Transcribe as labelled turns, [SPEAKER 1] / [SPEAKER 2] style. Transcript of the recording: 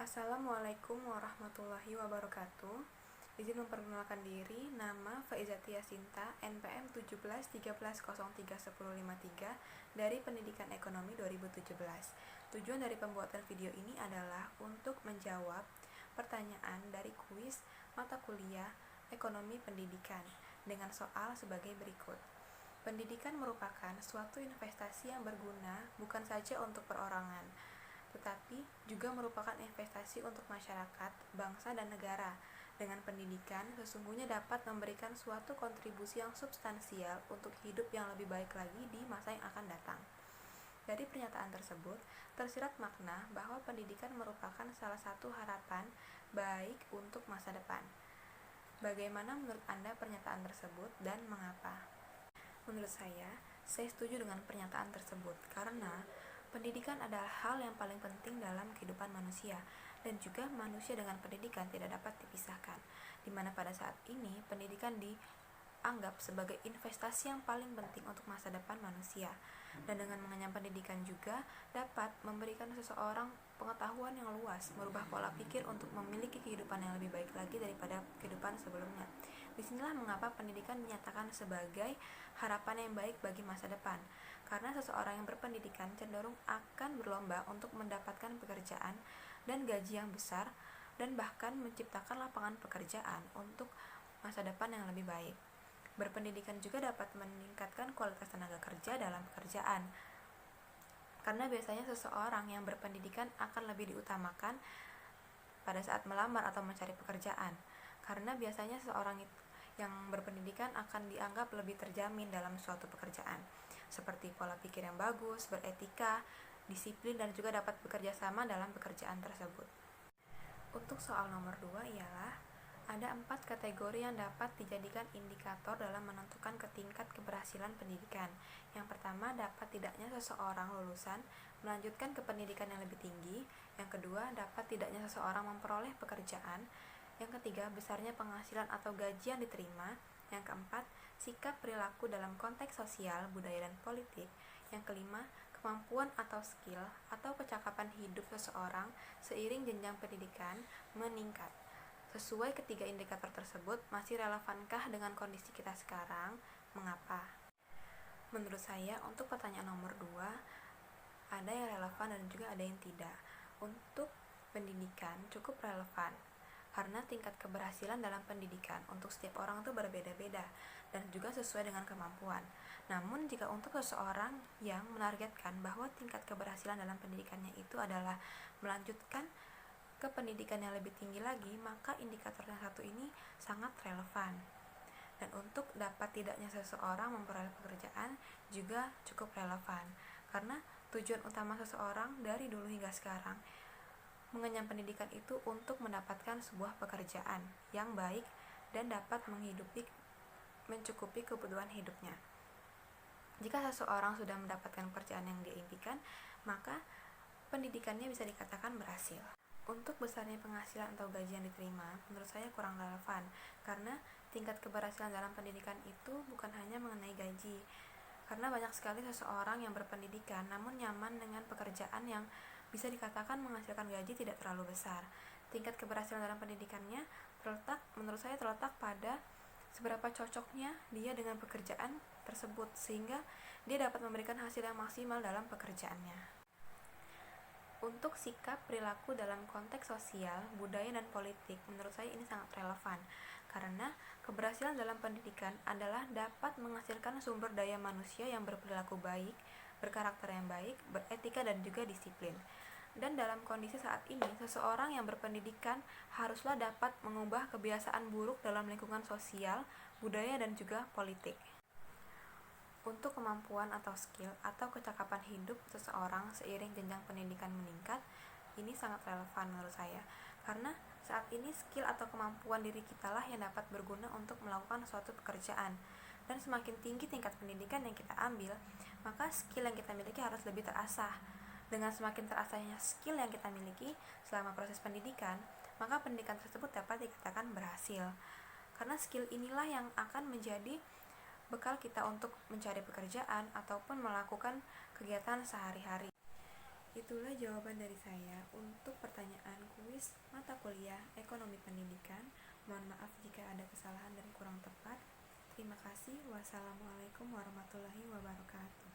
[SPEAKER 1] Assalamualaikum warahmatullahi wabarakatuh. Izin memperkenalkan diri, nama Faizati Yasinta, NPM 1713031053 dari Pendidikan Ekonomi 2017. Tujuan dari pembuatan video ini adalah untuk menjawab pertanyaan dari kuis mata kuliah Ekonomi Pendidikan dengan soal sebagai berikut. Pendidikan merupakan suatu investasi yang berguna bukan saja untuk perorangan, tetapi juga merupakan investasi untuk masyarakat, bangsa, dan negara. Dengan pendidikan, sesungguhnya dapat memberikan suatu kontribusi yang substansial untuk hidup yang lebih baik lagi di masa yang akan datang. Dari pernyataan tersebut, tersirat makna bahwa pendidikan merupakan salah satu harapan baik untuk masa depan. Bagaimana menurut Anda pernyataan tersebut dan mengapa? Menurut saya setuju dengan pernyataan tersebut karena pendidikan adalah hal yang paling penting dalam kehidupan manusia, dan juga manusia dengan pendidikan tidak dapat dipisahkan, di mana pada saat ini pendidikan dianggap sebagai investasi yang paling penting untuk masa depan manusia. Dan dengan mengenyam pendidikan juga dapat memberikan seseorang pengetahuan yang luas, merubah pola pikir untuk memiliki kehidupan yang lebih baik lagi daripada kehidupan sebelumnya. Disinilah mengapa pendidikan dinyatakan sebagai harapan yang baik bagi masa depan, karena seseorang yang berpendidikan cenderung akan berlomba untuk mendapatkan pekerjaan dan gaji yang besar, dan bahkan menciptakan lapangan pekerjaan untuk masa depan yang lebih baik. Berpendidikan juga dapat meningkatkan kualitas tenaga kerja dalam pekerjaan, karena biasanya seseorang yang berpendidikan akan lebih diutamakan pada saat melamar atau mencari pekerjaan, karena biasanya seseorang yang berpendidikan akan dianggap lebih terjamin dalam suatu pekerjaan, seperti pola pikir yang bagus, beretika, disiplin, dan juga dapat bekerja sama dalam pekerjaan tersebut. Untuk soal nomor 2 ialah ada 4 kategori yang dapat dijadikan indikator dalam menentukan tingkat keberhasilan pendidikan. Yang pertama, dapat tidaknya seseorang lulusan melanjutkan ke pendidikan yang lebih tinggi. Yang kedua, dapat tidaknya seseorang memperoleh pekerjaan. Yang ketiga, besarnya penghasilan atau gaji yang diterima. Yang keempat, sikap perilaku dalam konteks sosial, budaya, dan politik. Yang kelima, kemampuan atau skill atau kecakapan hidup seseorang seiring jenjang pendidikan meningkat. Sesuai ketiga indikator tersebut, masih relevankah dengan kondisi kita sekarang? Mengapa? Menurut saya, untuk pertanyaan nomor 2, ada yang relevan dan juga ada yang tidak. Untuk pendidikan cukup relevan, karena tingkat keberhasilan dalam pendidikan untuk setiap orang itu berbeda-beda dan juga sesuai dengan kemampuan. Namun jika untuk seseorang yang menargetkan bahwa tingkat keberhasilan dalam pendidikannya itu adalah melanjutkan ke pendidikan yang lebih tinggi lagi, maka indikator yang satu ini sangat relevan. Dan untuk dapat tidaknya seseorang memperoleh pekerjaan juga cukup relevan, karena tujuan utama seseorang dari dulu hingga sekarang mengenyam pendidikan itu untuk mendapatkan sebuah pekerjaan yang baik dan dapat mencukupi kebutuhan hidupnya. Jika seseorang sudah mendapatkan pekerjaan yang dia impikan, maka pendidikannya bisa dikatakan berhasil. Untuk besarnya penghasilan atau gaji yang diterima, menurut saya kurang relevan, karena tingkat keberhasilan dalam pendidikan itu bukan hanya mengenai gaji, karena banyak sekali seseorang yang berpendidikan namun nyaman dengan pekerjaan yang bisa dikatakan menghasilkan gaji tidak terlalu besar. Tingkat keberhasilan dalam pendidikannya menurut saya terletak pada seberapa cocoknya dia dengan pekerjaan tersebut, sehingga dia dapat memberikan hasil yang maksimal dalam pekerjaannya. Untuk sikap perilaku dalam konteks sosial, budaya, dan politik, menurut saya ini sangat relevan, karena keberhasilan dalam pendidikan adalah dapat menghasilkan sumber daya manusia yang berperilaku baik, berkarakter yang baik, beretika, dan juga disiplin. Dan dalam kondisi saat ini, seseorang yang berpendidikan haruslah dapat mengubah kebiasaan buruk dalam lingkungan sosial, budaya, dan juga politik. Untuk kemampuan atau skill atau kecakapan hidup seseorang seiring jenjang pendidikan meningkat, ini sangat relevan menurut saya, karena saat ini skill atau kemampuan diri kita lah yang dapat berguna untuk melakukan suatu pekerjaan. Dan semakin tinggi tingkat pendidikan yang kita ambil, maka skill yang kita miliki harus lebih terasah. Dengan semakin terasahnya skill yang kita miliki selama proses pendidikan, maka pendidikan tersebut dapat dikatakan berhasil, karena skill inilah yang akan menjadi bekal kita untuk mencari pekerjaan ataupun melakukan kegiatan sehari-hari. Itulah jawaban dari saya untuk pertanyaan kuis kuliah Ekonomi Pendidikan. Mohon maaf jika ada kesalahan dan kurang tepat. Terima kasih. Wassalamualaikum warahmatullahi wabarakatuh.